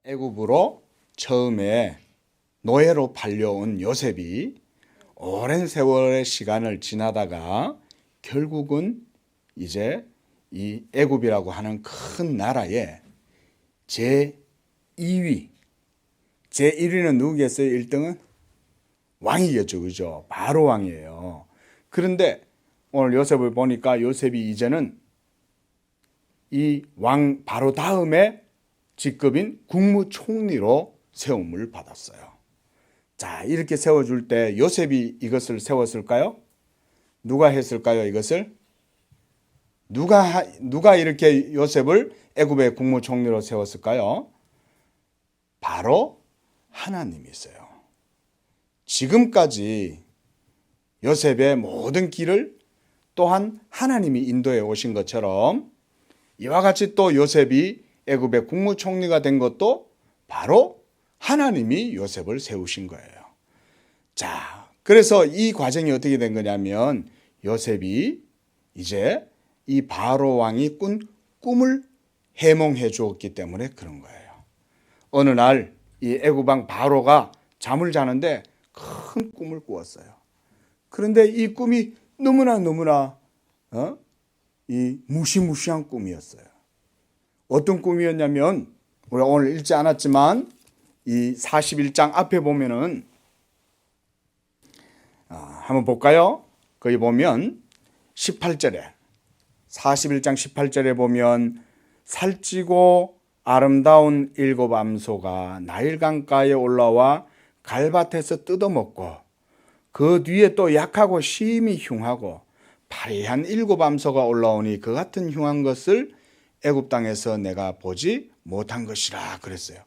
애굽으로 처음에 노예로 팔려온 요셉이 오랜 세월의 시간을 지나다가 결국은 이제 이 애굽이라고 하는 큰 나라의 제2위, 제1위는 누구겠어요? 1등은 왕이겠죠, 그죠? 바로 왕이에요. 그런데 오늘 요셉을 보니까 요셉이 이제는 이 왕 바로 다음에 직급인 국무총리로 세움을 받았어요. 자, 이렇게 세워줄 때 요셉이 이것을 세웠을까요? 누가 했을까요, 이것을? 누가 이렇게 요셉을 애굽의 국무총리로 세웠을까요? 바로 하나님이세요. 지금까지 요셉의 모든 길을 또한 하나님이 인도해 오신 것처럼 이와 같이 또 요셉이 애굽의 국무총리가 된 것도 바로 하나님이 요셉을 세우신 거예요. 자, 그래서 이 과정이 어떻게 된 거냐면 요셉이 이제 이 바로 왕이 꾼 꿈을 해몽해 주었기 때문에 그런 거예요. 어느 날 이 애굽 왕 바로가 잠을 자는데 큰 꿈을 꾸었어요. 그런데 이 꿈이 너무나 이 무시무시한 꿈이었어요. 어떤 꿈이었냐면 우리가 오늘 읽지 않았지만 이 41장 앞에 보면은 한번 볼까요? 거기 보면 18절에 41장 18절에 보면 살찌고 아름다운 7 암소가 나일강가에 올라와 갈밭에서 뜯어먹고 그 뒤에 또 약하고 심히 흉하고 파래한 7 암소가 올라오니 그 같은 흉한 것을 애굽 땅에서 내가 보지 못한 것이라 그랬어요.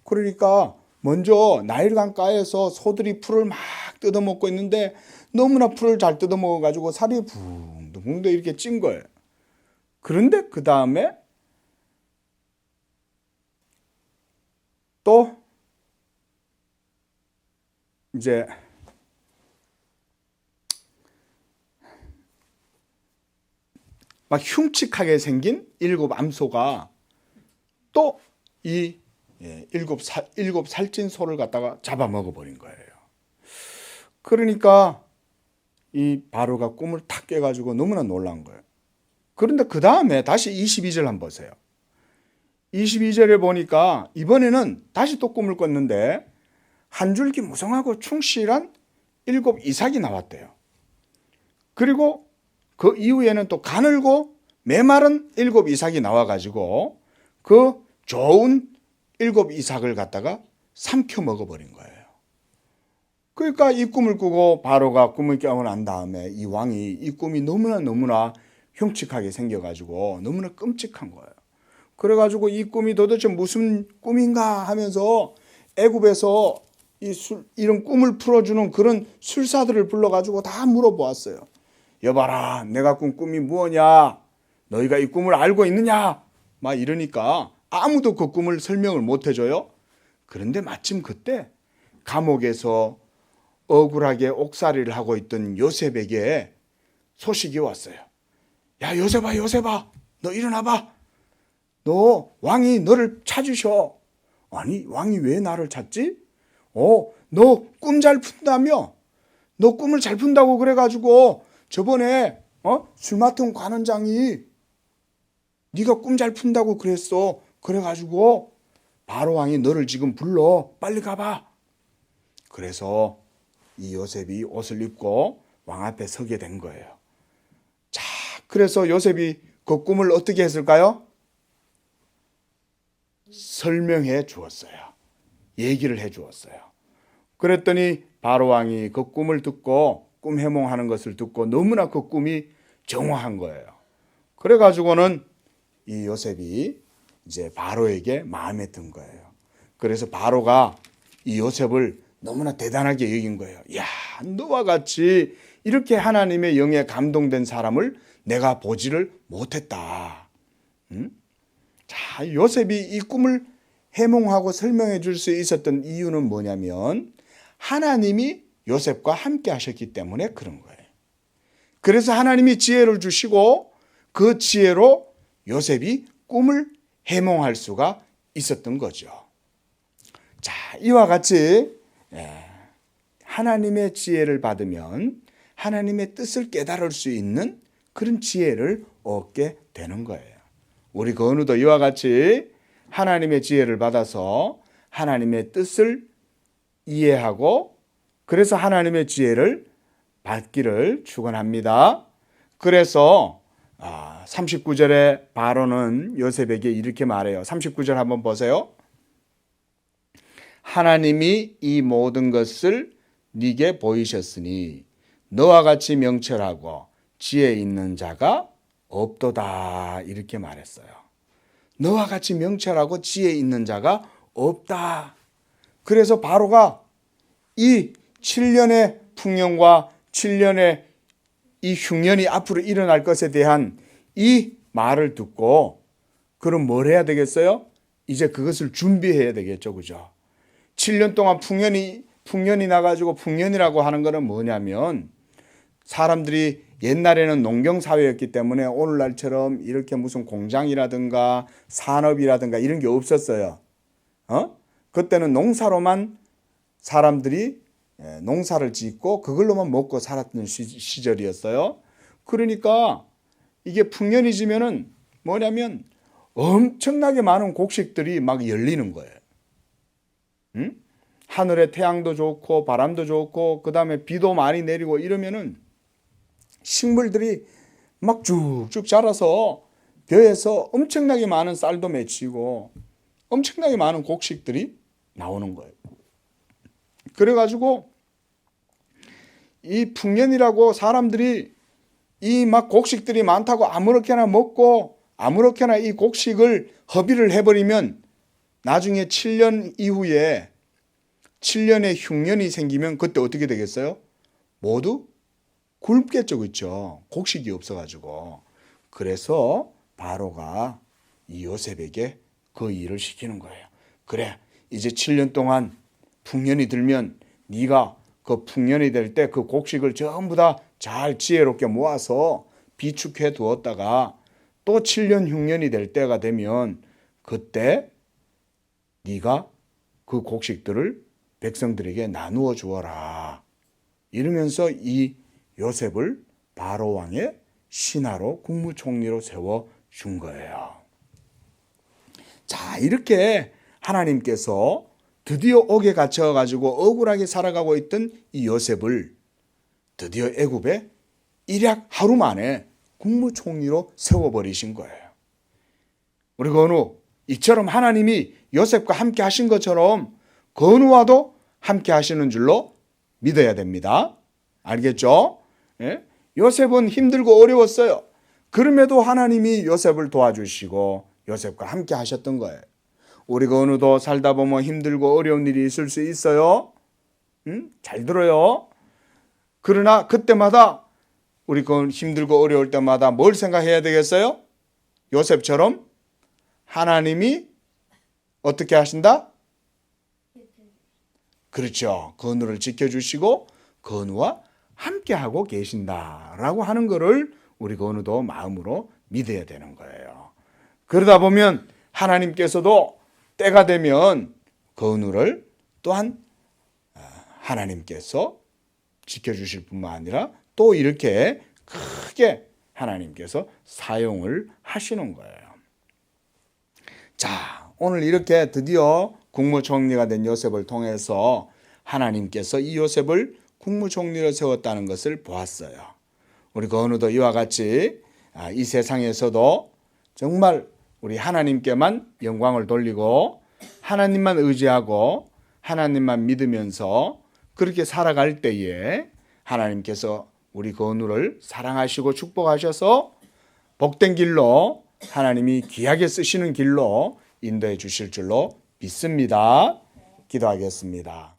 그러니까 먼저 나일강가에서 소들이 풀을 막 뜯어먹고 있는데 너무나 풀을 잘 뜯어먹어가지고 살이 붕둥붕둥 이렇게 찐 거예요. 그런데 그 다음에 또 이제 막 흉측하게 생긴 7 암소가 또 이 7 살찐 소를 갖다가 잡아먹어버린 거예요. 그러니까 이 바로가 꿈을 탁 깨가지고 너무나 놀란 거예요. 그런데 그 다음에 다시 22절 한번 보세요. 22절에 보니까 이번에는 다시 또 꿈을 꿨는데 한 줄기 무성하고 충실한 7 이삭이 나왔대요. 그리고 그 이후에는 또 가늘고 메마른 7 이삭이 나와가지고 그 좋은 7 이삭을 갖다가 삼켜 먹어버린 거예요. 그러니까 이 꿈을 꾸고 바로가 꿈을 깨고 난 다음에 이 왕이 이 꿈이 너무나 흉측하게 생겨가지고 너무나 끔찍한 거예요. 그래가지고 이 꿈이 도대체 무슨 꿈인가 하면서 애굽에서 이런 꿈을 풀어주는 그런 술사들을 불러가지고 다 물어보았어요. 여봐라, 내가 꾼 꿈이 뭐냐? 너희가 이 꿈을 알고 있느냐? 막 이러니까 아무도 그 꿈을 설명을 못 해줘요. 그런데 마침 그때 감옥에서 억울하게 옥살이를 하고 있던 요셉에게 소식이 왔어요. 야, 요셉아, 너 일어나봐. 너 왕이 너를 찾으셔. 아니, 왕이 왜 나를 찾지? 너 꿈 잘 푼다며? 너 꿈을 잘 푼다고 그래가지고 저번에 술 맡은 관원장이 네가 꿈 잘 푼다고 그랬어. 그래가지고 바로 왕이 너를 지금 불러. 빨리 가봐. 그래서 이 요셉이 옷을 입고 왕 앞에 서게 된 거예요. 자, 그래서 요셉이 그 꿈을 어떻게 했을까요? 설명해 주었어요. 얘기를 해 주었어요. 그랬더니 바로 왕이 그 꿈을 듣고 꿈 해몽하는 것을 듣고 너무나 그 꿈이 정확한 거예요. 그래가지고는 이 요셉이 이제 바로에게 마음에 든 거예요. 그래서 바로가 이 요셉을 너무나 대단하게 여긴 거예요. 야, 너와 같이 이렇게 하나님의 영에 감동된 사람을 내가 보지를 못했다. 자, 요셉이 이 꿈을 해몽하고 설명해 줄 수 있었던 이유는 뭐냐면 하나님이 요셉과 함께 하셨기 때문에 그런 거예요. 그래서 하나님이 지혜를 주시고 그 지혜로 요셉이 꿈을 해몽할 수가 있었던 거죠. 자, 이와 같이 하나님의 지혜를 받으면 하나님의 뜻을 깨달을 수 있는 그런 지혜를 얻게 되는 거예요. 우리 건우도 이와 같이 하나님의 지혜를 받아서 하나님의 뜻을 이해하고 그래서 하나님의 지혜를 받기를 축원합니다. 그래서 39절에 바로는 요셉에게 이렇게 말해요. 39절 한번 보세요. 하나님이 이 모든 것을 네게 보이셨으니 너와 같이 명철하고 지혜 있는 자가 없도다. 이렇게 말했어요. 너와 같이 명철하고 지혜 있는 자가 없다. 그래서 바로가 이 7년의 풍년과 7년의 이 흉년이 앞으로 일어날 것에 대한 이 말을 듣고 그럼 뭘 해야 되겠어요? 이제 그것을 준비해야 되겠죠. 그죠? 7년 동안 풍년이 나가지고 풍년이라고 하는 거는 뭐냐면 사람들이 옛날에는 농경사회였기 때문에 오늘날처럼 이렇게 무슨 공장이라든가 산업이라든가 이런 게 없었어요. 그때는 농사로만 사람들이 농사를 짓고 그걸로만 먹고 살았던 시절이었어요. 그러니까 이게 풍년이 지면은 뭐냐면 엄청나게 많은 곡식들이 막 열리는 거예요. 하늘에 태양도 좋고 바람도 좋고 그 다음에 비도 많이 내리고 이러면은 식물들이 막 쭉쭉 자라서 벼에서 엄청나게 많은 쌀도 맺히고 엄청나게 많은 곡식들이 나오는 거예요. 그래가지고 이 풍년이라고 사람들이 이 막 곡식들이 많다고 아무렇게나 먹고 아무렇게나 이 곡식을 허비를 해버리면 나중에 7년 이후에 7년의 흉년이 생기면 그때 어떻게 되겠어요? 모두 굶겠죠. 그렇죠? 곡식이 없어가지고. 그래서 바로가 이 요셉에게 그 일을 시키는 거예요. 그래, 이제 7년 동안 풍년이 들면 네가 그 풍년이 될 때 그 곡식을 전부 다 잘 지혜롭게 모아서 비축해 두었다가 또 7년 흉년이 될 때가 되면 그때 네가 그 곡식들을 백성들에게 나누어 주어라. 이러면서 이 요셉을 바로 왕의 신하로 국무총리로 세워 준 거예요. 자, 이렇게 하나님께서 드디어 옥에 갇혀 가지고 억울하게 살아가고 있던 이 요셉을 드디어 애굽에 일약 하루 만에 국무총리로 세워버리신 거예요. 우리 건우, 이처럼 하나님이 요셉과 함께 하신 것처럼 건우와도 함께 하시는 줄로 믿어야 됩니다. 알겠죠? 예? 요셉은 힘들고 어려웠어요. 그럼에도 하나님이 요셉을 도와주시고 요셉과 함께 하셨던 거예요. 우리 건우도 살다 보면 힘들고 어려운 일이 있을 수 있어요. 잘 들어요. 그러나 그때마다 우리 건 힘들고 어려울 때마다 뭘 생각해야 되겠어요? 요셉처럼 하나님이 어떻게 하신다? 그렇죠. 건우를 지켜주시고 건우와 함께하고 계신다라고 하는 것을 우리 건우도 마음으로 믿어야 되는 거예요. 그러다 보면 하나님께서도 때가 되면 건우를 또한 하나님께서 지켜주실 뿐만 아니라 또 이렇게 크게 하나님께서 사용을 하시는 거예요. 자, 오늘 이렇게 드디어 국무총리가 된 요셉을 통해서 하나님께서 이 요셉을 국무총리로 세웠다는 것을 보았어요. 우리 건우도 이와 같이 이 세상에서도 정말 우리 하나님께만 영광을 돌리고 하나님만 의지하고 하나님만 믿으면서 그렇게 살아갈 때에 하나님께서 우리 건우를 사랑하시고 축복하셔서 복된 길로 하나님이 귀하게 쓰시는 길로 인도해 주실 줄로 믿습니다. 기도하겠습니다.